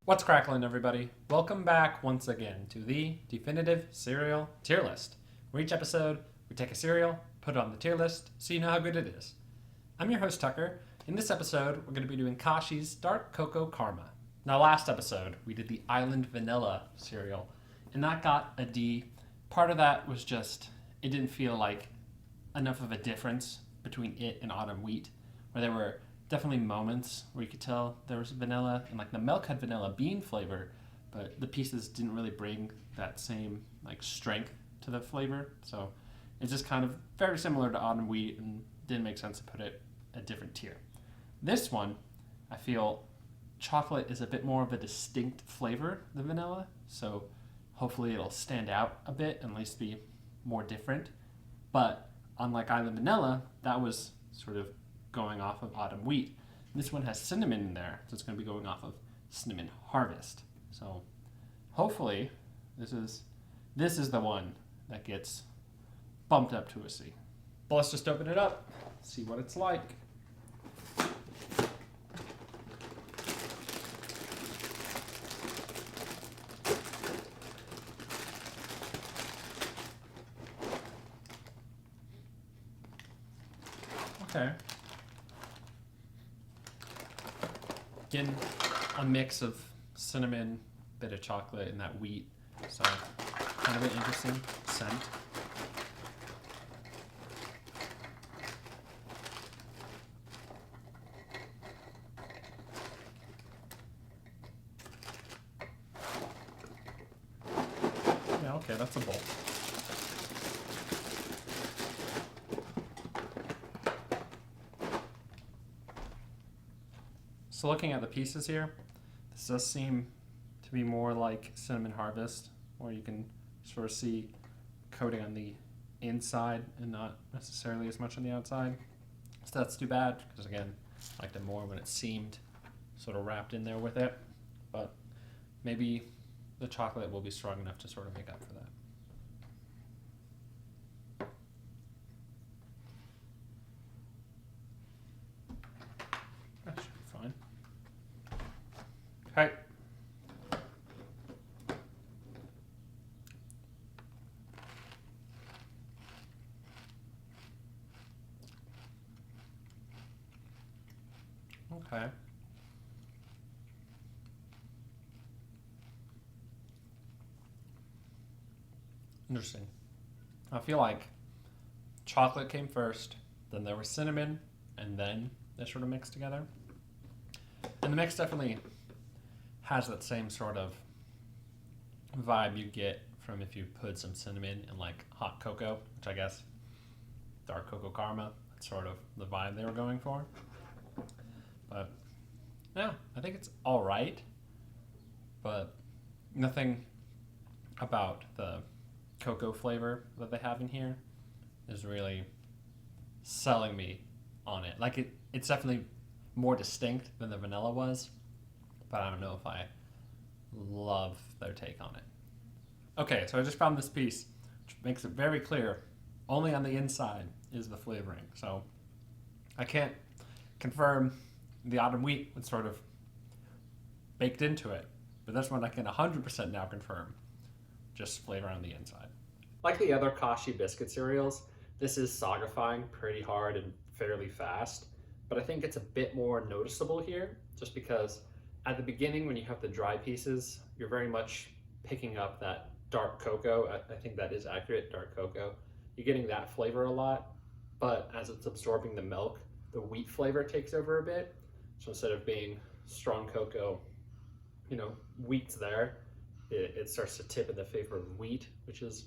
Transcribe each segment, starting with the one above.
What's crackling, everybody? Welcome back once again to the definitive cereal tier list. Where each episode, we take a cereal, put it on the tier list, so you know how good it is. I'm your host, Tucker. In this episode, we're going to be doing Kashi's Dark Cocoa Karma. Now, last episode, we did the Island Vanilla cereal, and that got a D. Part of that was just, it didn't feel like enough of a difference between it and Autumn Wheat, where there were definitely moments where you could tell there was vanilla, and like the milk had vanilla bean flavor, but the pieces didn't really bring that same like strength to the flavor. So it's just kind of very similar to Autumn Wheat, and didn't make sense to put it a different tier. This one, I feel chocolate is a bit more of a distinct flavor than vanilla, so hopefully it'll stand out a bit and at least be more different. But unlike Island Vanilla, that was sort of going off of Autumn Wheat. This one has cinnamon in there, so it's going to be going off of Cinnamon Harvest. So hopefully this is the one that gets bumped up to a C. But let's just open it up, see what it's like. Okay. Getting a mix of cinnamon, bit of chocolate, and that wheat. So kind of an interesting scent. Yeah, okay, that's a bowl. So looking at the pieces here, this does seem to be more like Cinnamon Harvest, where you can sort of see coating on the inside and not necessarily as much on the outside. So that's too bad, because again, I liked it more when it seemed sort of wrapped in there with it. But maybe the chocolate will be strong enough to sort of make up for that. That should be fine. Okay. Okay. Interesting. I feel like chocolate came first, then there was cinnamon, and then they sort of mixed together. And the mix definitely has that same sort of vibe you get from if you put some cinnamon in like hot cocoa, which I guess Dark Cocoa Karma, that's sort of the vibe they were going for. But yeah, I think it's all right, but nothing about the cocoa flavor that they have in here is really selling me on it. Like it's definitely more distinct than the vanilla was, but I don't know if I love their take on it. Okay, so I just found this piece, which makes it very clear, only on the inside is the flavoring. So I can't confirm the Autumn Wheat was sort of baked into it, but this one I can 100% now confirm, just flavor on the inside. Like the other Kashi biscuit cereals, this is sagifying pretty hard and fairly fast, but I think it's a bit more noticeable here, just because at the beginning when you have the dry pieces, you're very much picking up that dark cocoa. I think that is accurate, dark cocoa. You're getting that flavor a lot, but as it's absorbing the milk, the wheat flavor takes over a bit. So instead of being strong cocoa, wheat's there, it starts to tip in the favor of wheat, which is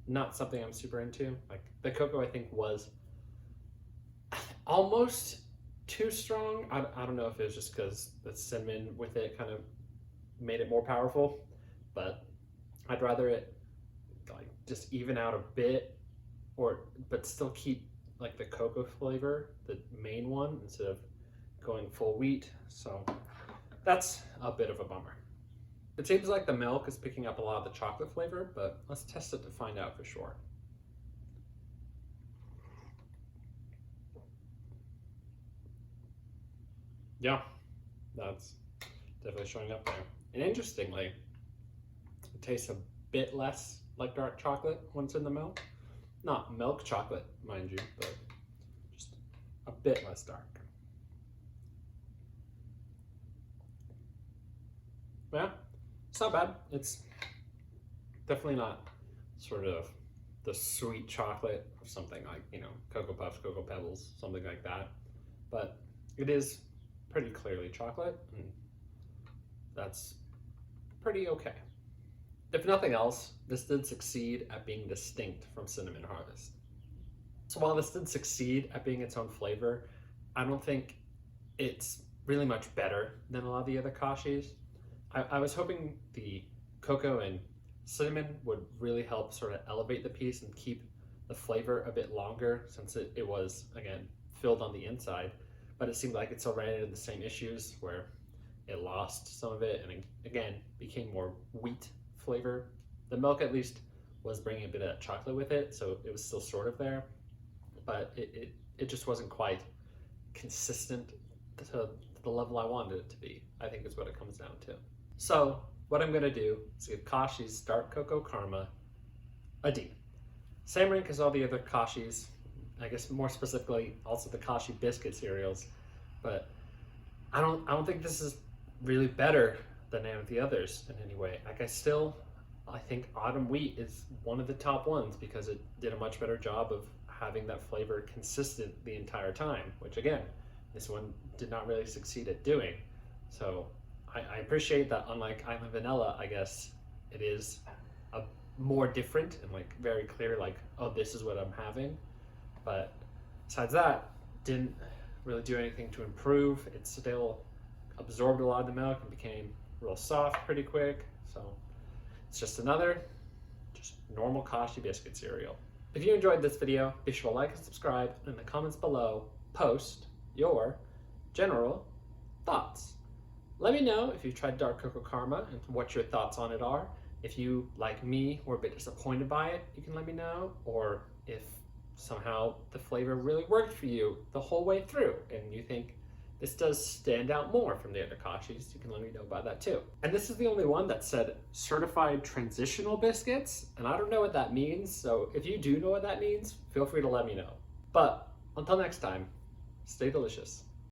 not something I'm super into. Like the cocoa, I think, was almost too strong. I don't know if it was just because the cinnamon with it kind of made it more powerful, but I'd rather it like just even out a bit, but still keep like the cocoa flavor, the main one, instead of going full wheat. So that's a bit of a bummer. It seems like the milk is picking up a lot of the chocolate flavor, but let's test it to find out for sure. Yeah, that's definitely showing up there. And interestingly, it tastes a bit less like dark chocolate when it's in the milk. Not milk chocolate, mind you, but just a bit less dark. Yeah, it's not bad. It's definitely not sort of the sweet chocolate of something like, Cocoa Puffs, Cocoa Pebbles, something like that. But it is pretty clearly chocolate, and that's pretty okay. If nothing else, this did succeed at being distinct from Cinnamon Harvest. So while this did succeed at being its own flavor, I don't think it's really much better than a lot of the other Kashis. I was hoping the cocoa and cinnamon would really help sort of elevate the piece and keep the flavor a bit longer, since it was, again, filled on the inside. But it seemed like it still ran into the same issues where it lost some of it and, again, became more wheat flavor. The milk, at least, was bringing a bit of that chocolate with it, so it was still sort of there. But it just wasn't quite consistent to the level I wanted it to be, I think is what it comes down to. So what I'm going to do is give Kashi's Dark Cocoa Karma a D. Same rank as all the other Kashis, I guess more specifically also the Kashi biscuit cereals, but I don't think this is really better than any of the others in any way. Like I think Autumn Wheat is one of the top ones because it did a much better job of having that flavor consistent the entire time, which again, this one did not really succeed at doing. So I appreciate that, unlike Island Vanilla, I guess it is a more different and like very clear, like, oh, this is what I'm having. But besides that, didn't really do anything to improve. It still absorbed a lot of the milk and became real soft pretty quick. So it's just another normal Kashi biscuit cereal. If you enjoyed this video, be sure to like and subscribe, and in the comments below, post your general thoughts. Let me know if you've tried Dark Cocoa Karma and what your thoughts on it are. If you, like me, were a bit disappointed by it, you can let me know. Or if somehow the flavor really worked for you the whole way through and you think this does stand out more from the other Kashis, you can let me know about that too. And this is the only one that said certified transitional biscuits, and I don't know what that means, so if you do know what that means, feel free to let me know. But until next time, stay delicious.